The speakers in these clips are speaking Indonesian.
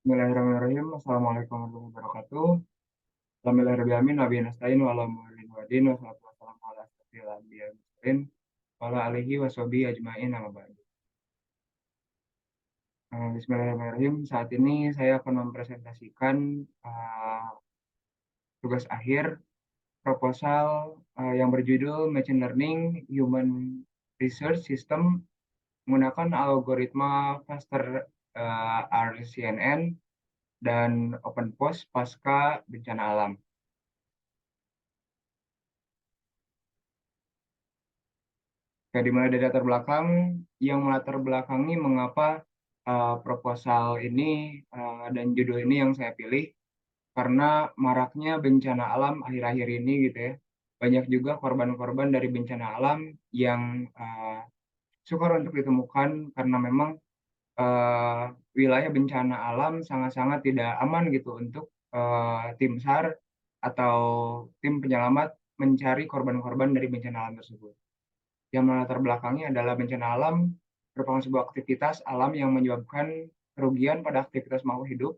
Bismillahirrahmanirrahim. Assalamualaikum warahmatullahi wabarakatuh. Alhamdulillahirrahmanirrahim. Nabi nasta'in wa ala mu'allim wa din wa salatu wassalamu ala asyrafil anbiya'i wal mursalin wa ala alihi wa sahbihi ajma'in amma ba'du. Bismillahirrahmanirrahim. Saat ini saya akan mempresentasikan tugas akhir proposal yang berjudul Machine Learning Human Research System menggunakan algoritma Faster RCNN dan OpenPOS pasca bencana alam. Oke, dimulai dari latar belakang, yang melatar belakangi mengapa proposal ini dan judul ini yang saya pilih, karena maraknya bencana alam akhir-akhir ini gitu ya. Banyak juga korban-korban dari bencana alam yang sukar untuk ditemukan karena memang uh, wilayah bencana alam sangat-sangat tidak aman gitu untuk tim SAR atau tim penyelamat mencari korban-korban dari bencana alam tersebut. Yang melatar belakangnya adalah bencana alam merupakan sebuah aktivitas alam yang menyebabkan kerugian pada aktivitas makhluk hidup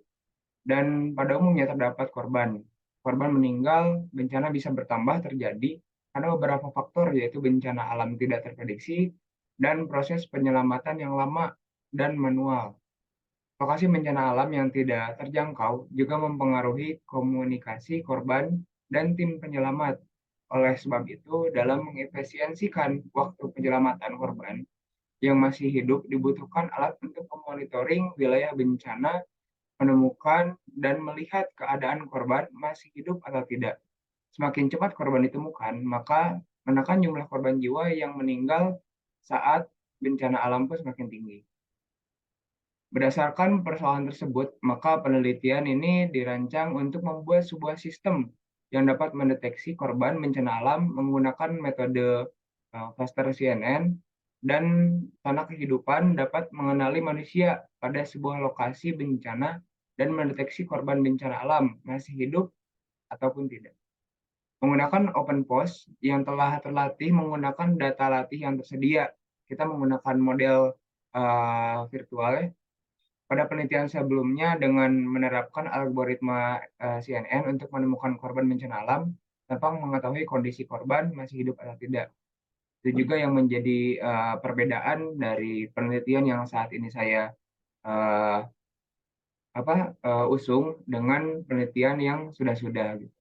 dan pada umumnya terdapat korban. Korban meninggal, bencana bisa bertambah terjadi karena beberapa faktor yaitu bencana alam tidak terprediksi dan proses penyelamatan yang lama dan manual. Lokasi bencana alam yang tidak terjangkau juga mempengaruhi komunikasi korban dan tim penyelamat. Oleh sebab itu, dalam mengefisiensikan waktu penyelamatan korban yang masih hidup, dibutuhkan alat untuk memonitoring wilayah bencana, menemukan dan melihat keadaan korban masih hidup atau tidak. Semakin cepat korban ditemukan, maka menekan jumlah korban jiwa yang meninggal saat bencana alam pun semakin tinggi. Berdasarkan persoalan tersebut, maka penelitian ini dirancang untuk membuat sebuah sistem yang dapat mendeteksi korban bencana alam menggunakan metode cluster CNN dan tanah kehidupan dapat mengenali manusia pada sebuah lokasi bencana dan mendeteksi korban bencana alam masih hidup ataupun tidak. Menggunakan OpenPOS yang telah terlatih menggunakan data latih yang tersedia, kita menggunakan model virtual ya. Pada penelitian sebelumnya dengan menerapkan algoritma CNN untuk menemukan korban bencana alam tanpa mengetahui kondisi korban masih hidup atau tidak. Itu juga yang menjadi perbedaan dari penelitian yang saat ini saya uh, usung dengan penelitian yang sudah-sudah. Gitu.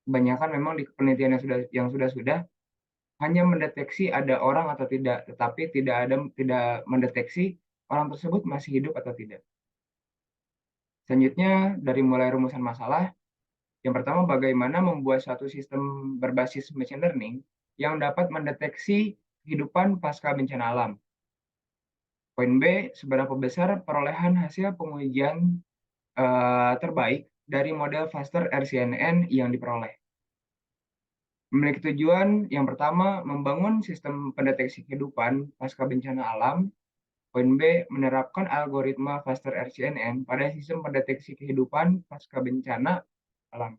Kebanyakan memang di penelitian yang sudah-sudah hanya mendeteksi ada orang atau tidak, tetapi tidak mendeteksi orang tersebut masih hidup atau tidak. Selanjutnya, dari mulai rumusan masalah, yang pertama bagaimana membuat suatu sistem berbasis machine learning yang dapat mendeteksi kehidupan pasca bencana alam. Poin B, seberapa besar perolehan hasil pengujian terbaik dari model Faster RCNN yang diperoleh. Memiliki tujuan yang pertama, membangun sistem pendeteksi kehidupan pasca bencana alam. Poin B, menerapkan algoritma Faster RCNN pada sistem pendeteksi kehidupan pasca bencana alam.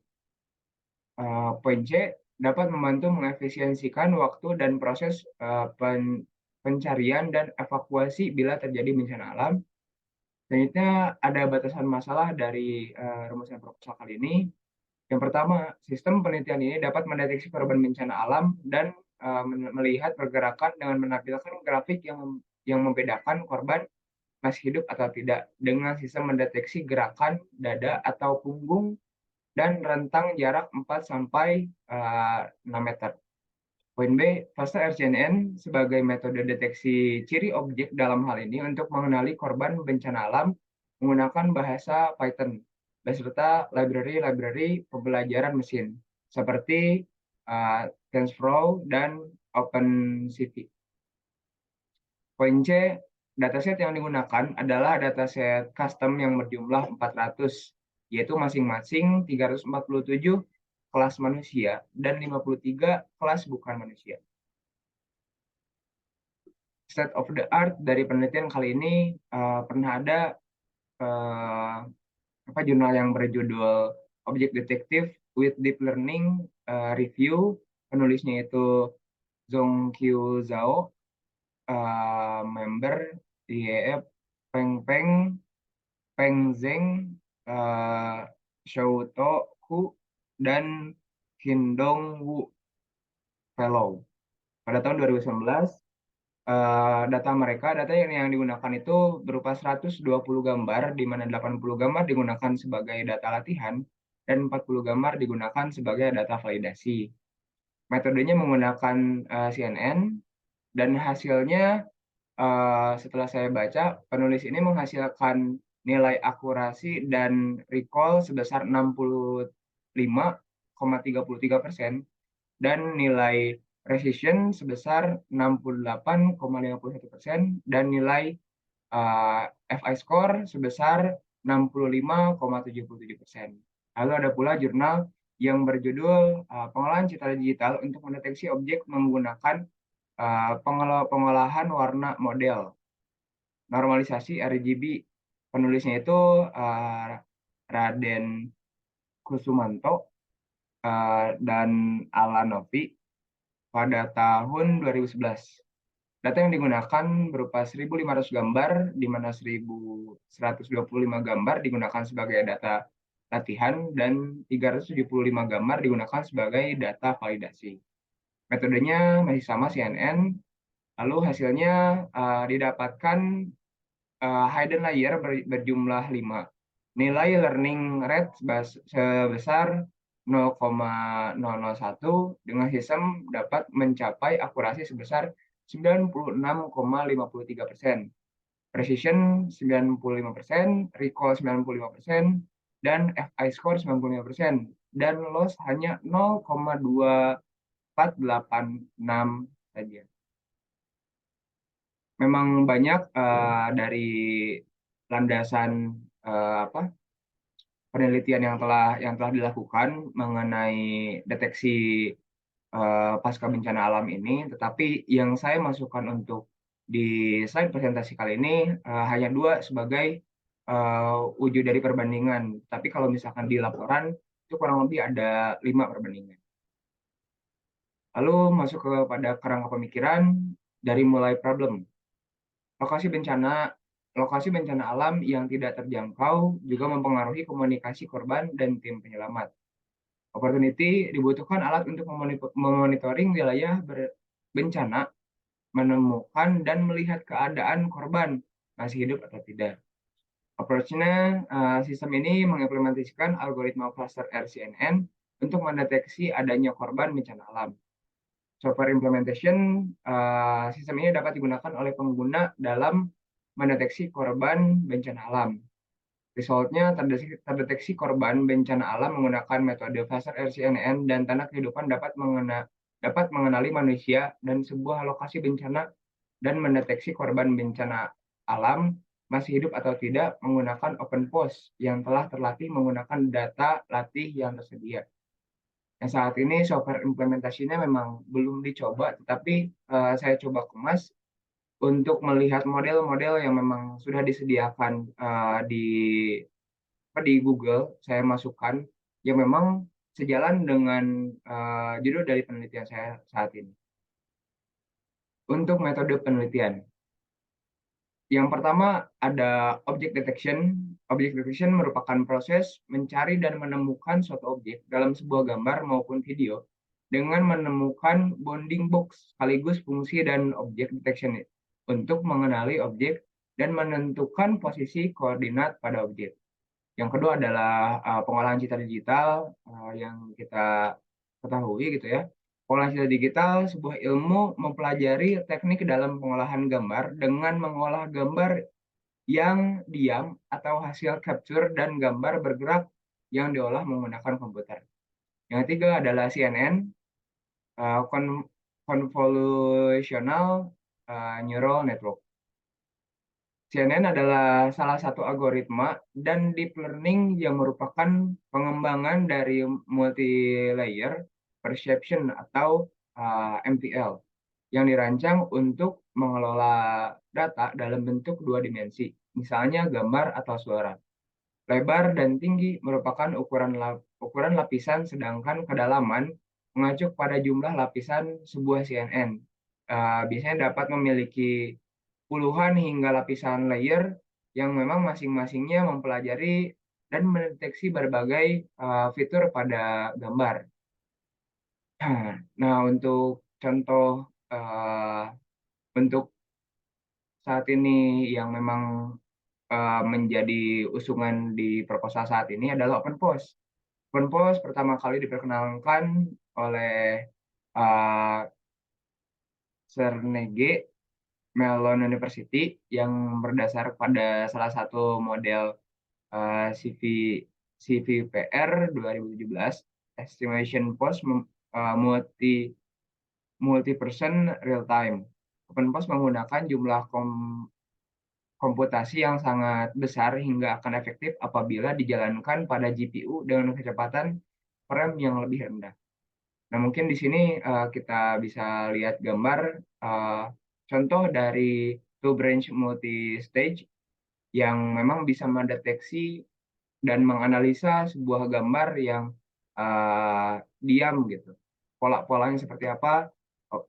Poin C, dapat membantu mengefisiensikan waktu dan proses pencarian dan evakuasi bila terjadi bencana alam. Selanjutnya ada batasan masalah dari rumusan proposal kali ini. Yang pertama, sistem penelitian ini dapat mendeteksi korban bencana alam dan melihat pergerakan dengan menampilkan grafik yang membedakan korban masih hidup atau tidak dengan sistem mendeteksi gerakan dada atau punggung dan rentang jarak 4 sampai 6 meter. Poin B, fase RCNN sebagai metode deteksi ciri objek dalam hal ini untuk mengenali korban bencana alam menggunakan bahasa Python beserta library pembelajaran mesin seperti TensorFlow dan OpenCV. Poin C, dataset yang digunakan adalah dataset custom yang berjumlah 400, yaitu masing-masing 347 kelas manusia dan 53 kelas bukan manusia. State of the art dari penelitian kali ini pernah ada jurnal yang berjudul Object Detective with Deep Learning Review. Penulisnya itu Zhongqiu Zhao, member IEF Peng Peng, Peng Zheng, eh, Shouto Ku, dan Kim Dong Woo Fellow. Pada tahun 2019, data yang digunakan itu berupa 120 gambar, di mana 80 gambar digunakan sebagai data latihan dan 40 gambar digunakan sebagai data validasi. Metodenya menggunakan CNN, dan hasilnya setelah saya baca, penulis ini menghasilkan nilai akurasi dan recall sebesar 65,33% dan nilai precision sebesar 68,51% dan nilai FI score sebesar 65,77%. Lalu ada pula jurnal yang berjudul Pengolahan Citra Digital untuk Mendeteksi Objek Menggunakan Pengolahan Warna Model Normalisasi RGB. Penulisnya itu Raden Kusumanto dan Alanovi pada tahun 2011. Data yang digunakan berupa 1.500 gambar, di mana 1.125 gambar digunakan sebagai data latihan dan 375 gambar digunakan sebagai data validasi. Metodenya masih sama CNN, lalu hasilnya didapatkan hidden layer berjumlah 5. Nilai learning rate sebesar 0,001 dengan sistem dapat mencapai akurasi sebesar 96,53%, precision 95%, recall 95%, dan FI score 95%, dan loss hanya 0,2486 saja. Memang banyak dari landasan penelitian yang telah dilakukan mengenai deteksi pasca bencana alam ini, tetapi yang saya masukkan untuk di slide presentasi kali ini hanya 2 sebagai wujud dari perbandingan. Tapi kalau misalkan di laporan itu kurang lebih ada 5 perbandingan. Lalu masuk kepada kerangka pemikiran dari mulai problem. Lokasi bencana alam yang tidak terjangkau juga mempengaruhi komunikasi korban dan tim penyelamat. Opportunity dibutuhkan alat untuk memonitoring wilayah bencana, menemukan dan melihat keadaan korban masih hidup atau tidak. Approach-nya, sistem ini mengimplementasikan algoritma cluster RCNN untuk mendeteksi adanya korban bencana alam. Software implementation, sistem ini dapat digunakan oleh pengguna dalam mendeteksi korban bencana alam. Resultnya terdeteksi korban bencana alam menggunakan metode Cluster RCNN dan tanda kehidupan dapat mengenali manusia dan sebuah lokasi bencana dan mendeteksi korban bencana alam masih hidup atau tidak menggunakan OpenPOS yang telah terlatih menggunakan data latih yang tersedia. Nah, saat ini software implementasinya memang belum dicoba, tetapi saya coba kemas untuk melihat model-model yang memang sudah disediakan di Google. Saya masukkan yang memang sejalan dengan judul dari penelitian saya saat ini. Untuk metode penelitian, yang pertama ada object detection. Object detection merupakan proses mencari dan menemukan suatu objek dalam sebuah gambar maupun video dengan menemukan bounding box sekaligus fungsi dan objek detection untuk mengenali objek dan menentukan posisi koordinat pada objek. Yang kedua adalah pengolahan citra digital yang kita ketahui gitu ya. Pengolahan citra digital sebuah ilmu mempelajari teknik dalam pengolahan gambar dengan mengolah gambar yang diam atau hasil capture dan gambar bergerak yang diolah menggunakan komputer. Yang ketiga adalah CNN, Convolutional Neural Network. CNN adalah salah satu algoritma dan deep learning yang merupakan pengembangan dari multi-layer perception atau MTL yang dirancang untuk mengelola data dalam bentuk 2 dimensi, misalnya gambar atau suara. Lebar dan tinggi merupakan ukuran lapisan, sedangkan kedalaman mengacu pada jumlah lapisan sebuah CNN. Biasanya dapat memiliki puluhan hingga lapisan layer yang memang masing-masingnya mempelajari dan mendeteksi berbagai fitur pada gambar. Nah, untuk contoh uh, untuk saat ini yang memang menjadi usungan di proposal saat ini adalah OpenPOS. OpenPOS pertama kali diperkenalkan oleh uh, Carnegie Mellon University yang berdasar pada salah satu model CV CVPR 2017 Estimation Post multi person real time. OpenPOS menggunakan jumlah komputasi yang sangat besar hingga akan efektif apabila dijalankan pada GPU dengan kecepatan frame yang lebih rendah. Nah, mungkin di sini kita bisa lihat gambar contoh dari two branch multi stage yang memang bisa mendeteksi dan menganalisa sebuah gambar yang diam gitu. Pola-polanya seperti apa,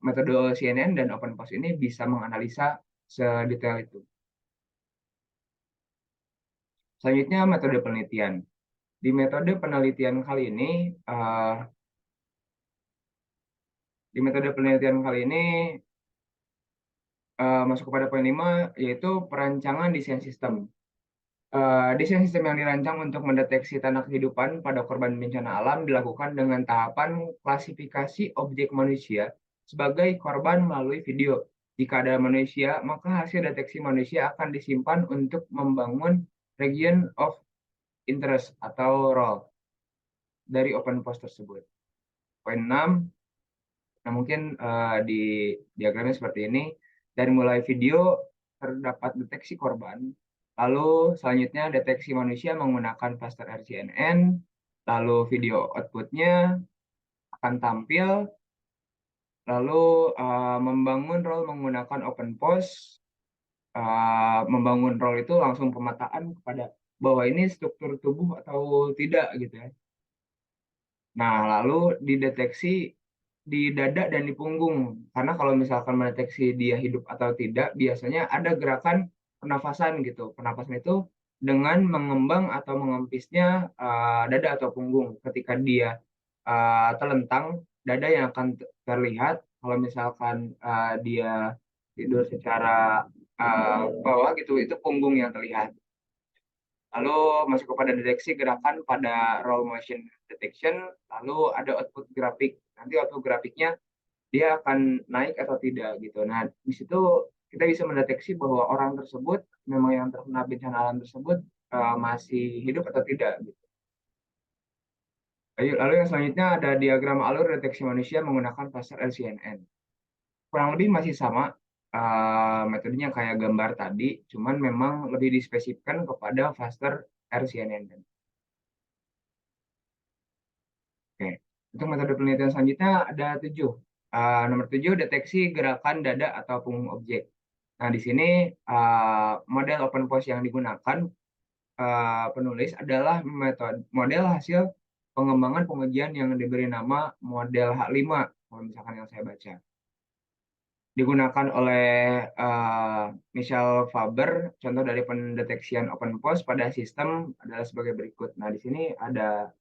metode CNN dan OpenPOS ini bisa menganalisa sedetail itu. Selanjutnya metode penelitian. Di metode penelitian kali ini, di metode penelitian kali ini masuk kepada poin 5, yaitu perancangan desain sistem. Desain sistem yang dirancang untuk mendeteksi tanda kehidupan pada korban bencana alam dilakukan dengan tahapan klasifikasi objek manusia sebagai korban melalui video. Jika ada manusia, maka hasil deteksi manusia akan disimpan untuk membangun region of interest atau role dari open post tersebut. Poin 6, nah mungkin di diagramnya seperti ini. Dari mulai video terdapat deteksi korban, lalu selanjutnya deteksi manusia menggunakan cluster RCNN, lalu video outputnya akan tampil, lalu membangun role menggunakan open post, membangun role itu langsung pemetaan kepada bahwa ini struktur tubuh atau tidak gitu ya. Nah, lalu dideteksi di dada dan di punggung. Karena kalau misalkan mendeteksi dia hidup atau tidak, biasanya ada gerakan pernafasan gitu. Pernafasan itu dengan mengembang atau mengempisnya dada atau punggung. Ketika dia telentang, dada yang akan terlihat. Kalau misalkan dia tidur secara bawah gitu, itu punggung yang terlihat. Lalu masuk kepada deteksi gerakan pada roll motion detection, lalu ada output grafik. Nanti output grafiknya dia akan naik atau tidak gitu. Nah, di situ kita bisa mendeteksi bahwa orang tersebut memang yang terkena bencana alam tersebut masih hidup atau tidak gitu. Lalu yang selanjutnya ada diagram alur deteksi manusia menggunakan cluster LCNN. Kurang lebih masih sama metodenya kayak gambar tadi, cuman memang lebih dispesifikkan kepada cluster RCNN. Oke, untuk metode penelitian selanjutnya ada 7. Nomor 7, deteksi gerakan dada atau punggung objek. Nah, di sini model open pose yang digunakan penulis adalah model hasil pengembangan pengujian yang diberi nama model H5, kalau misalkan yang saya baca. Digunakan oleh Michel Faber, contoh dari pendeteksian open pose pada sistem adalah sebagai berikut. Nah, di sini ada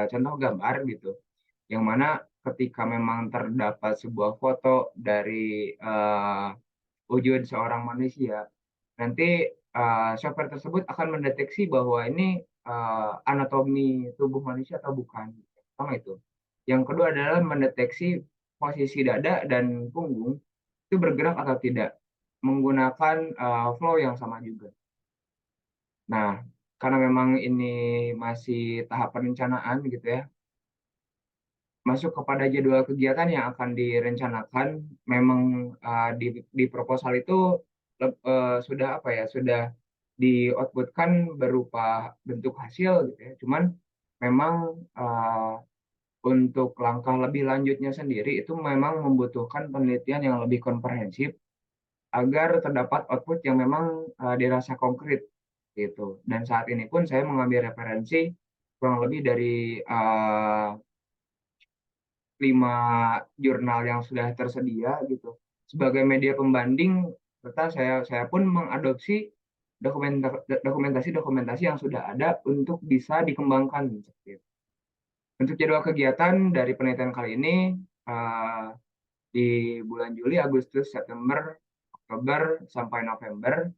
contoh gambar gitu, yang mana ketika memang terdapat sebuah foto dari wujud seorang manusia, nanti software tersebut akan mendeteksi bahwa ini anatomi tubuh manusia atau bukan. Pertama itu. Yang kedua adalah mendeteksi posisi dada dan punggung itu bergerak atau tidak menggunakan flow yang sama juga. Nah, karena memang ini masih tahap perencanaan gitu ya, masuk kepada jadwal kegiatan yang akan direncanakan, memang di proposal itu sudah apa ya, sudah di-outputkan berupa bentuk hasil gitu ya. Cuman memang untuk langkah lebih lanjutnya sendiri itu memang membutuhkan penelitian yang lebih komprehensif agar terdapat output yang memang dirasa konkret gitu. Dan saat ini pun saya mengambil referensi kurang lebih dari 5 jurnal yang sudah tersedia gitu sebagai media pembanding, serta saya pun mengadopsi dokumentasi-dokumentasi yang sudah ada untuk bisa dikembangkan. Seperti itu. Untuk jadwal kegiatan dari penelitian kali ini eh, di bulan Juli, Agustus, September, Oktober sampai November.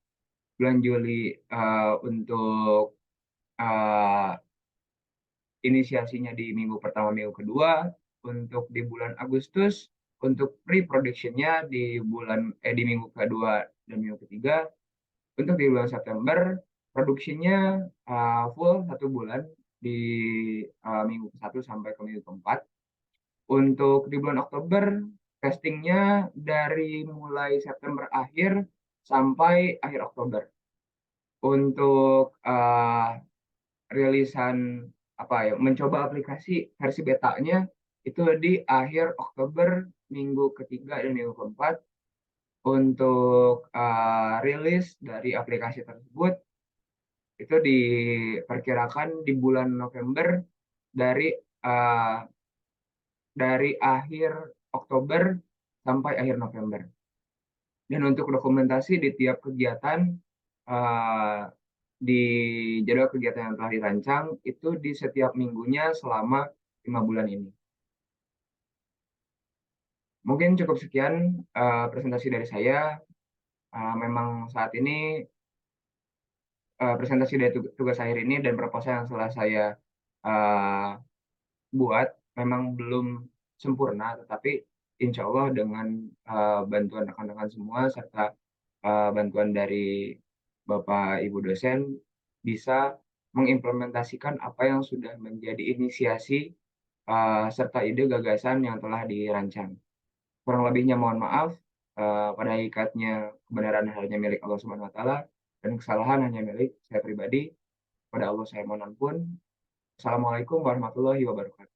Bulan Juli untuk eh, inisiasinya di minggu pertama, minggu kedua. Untuk di bulan Agustus, untuk pre-productionnya di minggu kedua dan minggu ketiga. Untuk di bulan September, produksinya full 1 bulan di minggu ke-1 sampai ke minggu ke-4. Untuk di bulan Oktober, testingnya dari mulai September akhir sampai akhir Oktober. Untuk rilisan mencoba aplikasi versi betanya itu di akhir Oktober minggu ketiga dan minggu keempat. Untuk rilis dari aplikasi tersebut itu diperkirakan di bulan November dari eh, dari akhir Oktober sampai akhir November. Dan untuk dokumentasi di tiap kegiatan eh, di jadwal kegiatan yang telah dirancang itu di setiap minggunya selama 5 bulan ini. Mungkin cukup sekian presentasi dari saya. Memang saat ini presentasi dari tugas akhir ini dan proposal yang telah saya uh, buat memang belum sempurna, tetapi insya Allah dengan bantuan rekan-rekan semua serta bantuan dari Bapak Ibu dosen bisa mengimplementasikan apa yang sudah menjadi inisiasi serta ide gagasan yang telah dirancang. Kurang lebihnya mohon maaf. Pada hakikatnya kebenaran hanya milik Allah Subhanahu wa taala dan kesalahan hanya milik saya pribadi. Pada Allah saya mohon ampun. Assalamualaikum warahmatullahi wabarakatuh.